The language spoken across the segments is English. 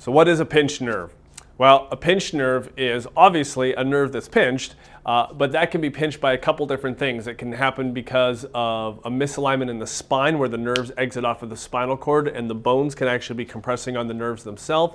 So what is a pinched nerve? Well, a pinched nerve is obviously a nerve that's pinched, but that can be pinched by a couple different things. It can happen because of a misalignment in the spine where the nerves exit off of the spinal cord and the bones can actually be compressing on the nerves themselves.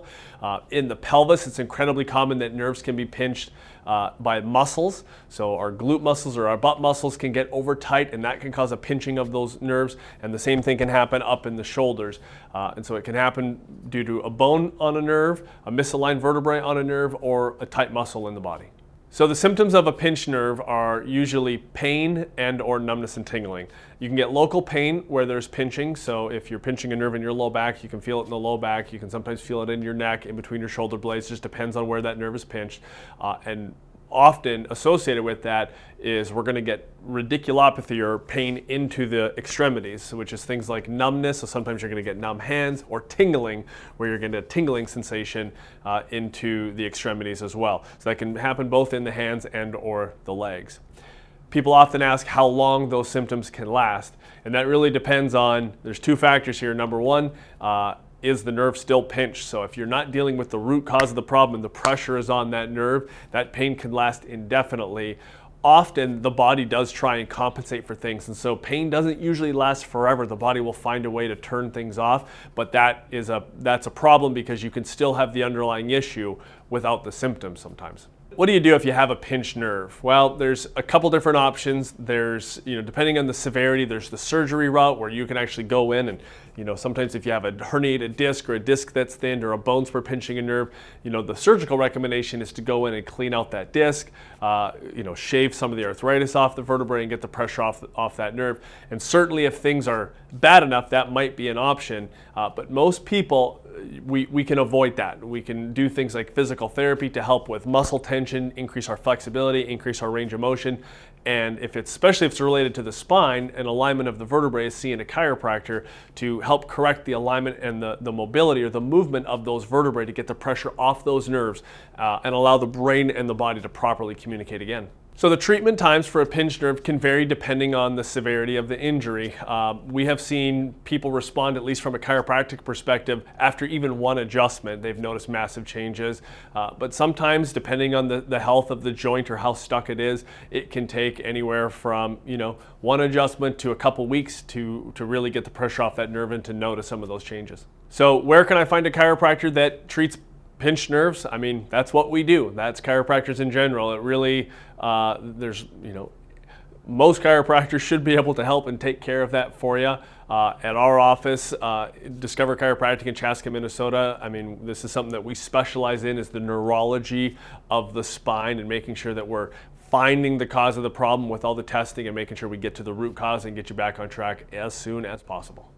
In the pelvis, it's incredibly common that nerves can be pinched by muscles. So our glute muscles or our butt muscles can get over tight and that can cause a pinching of those nerves, and the same thing can happen up in the shoulders. And so it can happen due to a bone on a nerve, a misaligned vertebrae on a nerve, or a tight muscle in the body. So the symptoms of a pinched nerve are usually pain and or numbness and tingling. You can get local pain where there's pinching. So if you're pinching a nerve in your low back, you can feel it in the low back. You can sometimes feel it in your neck, in between your shoulder blades. Just depends on where that nerve is pinched. And often associated with that is we're going to get radiculopathy or pain into the extremities, which is things like numbness. So sometimes you're going to get numb hands, or tingling, where you're going to get a tingling sensation into the extremities as well. So that can happen both in the hands and or the legs. People often ask how long those symptoms can last, and that really depends on, there's two factors here. Number one, is the nerve still pinched? So if you're not dealing with the root cause of the problem and the pressure is on that nerve, that pain can last indefinitely. Often the body does try and compensate for things, and so pain doesn't usually last forever. The body will find a way to turn things off, but that's a problem because you can still have the underlying issue without the symptoms sometimes. What do you do if you have a pinched nerve? Well, there's a couple different options. There's, depending on the severity, there's the surgery route where you can actually go in and, sometimes if you have a herniated disc or a disc that's thinned or a bone spur pinching a nerve, the surgical recommendation is to go in and clean out that disc, shave some of the arthritis off the vertebrae and get the pressure off that nerve. And certainly if things are bad enough, that might be an option. But most people, we can avoid that. We can do things like physical therapy to help with muscle tension, increase our flexibility, increase our range of motion. And especially if it's related to the spine, an alignment of the vertebrae is seeing a chiropractor to help correct the alignment and the mobility or the movement of those vertebrae to get the pressure off those nerves and allow the brain and the body to properly communicate again. So the treatment times for a pinched nerve can vary depending on the severity of the injury. We have seen people respond, at least from a chiropractic perspective, after even one adjustment. They've noticed massive changes. But sometimes, depending on the health of the joint or how stuck it is, it can take anywhere from one adjustment to a couple weeks to really get the pressure off that nerve and to notice some of those changes. So where can I find a chiropractor that treats pinched nerves? I mean, that's what we do. That's chiropractors in general. It really, most chiropractors should be able to help and take care of that for you. At our office, Discover Chiropractic in Chaska, Minnesota, I mean, this is something that we specialize in, is the neurology of the spine and making sure that we're finding the cause of the problem with all the testing and making sure we get to the root cause and get you back on track as soon as possible.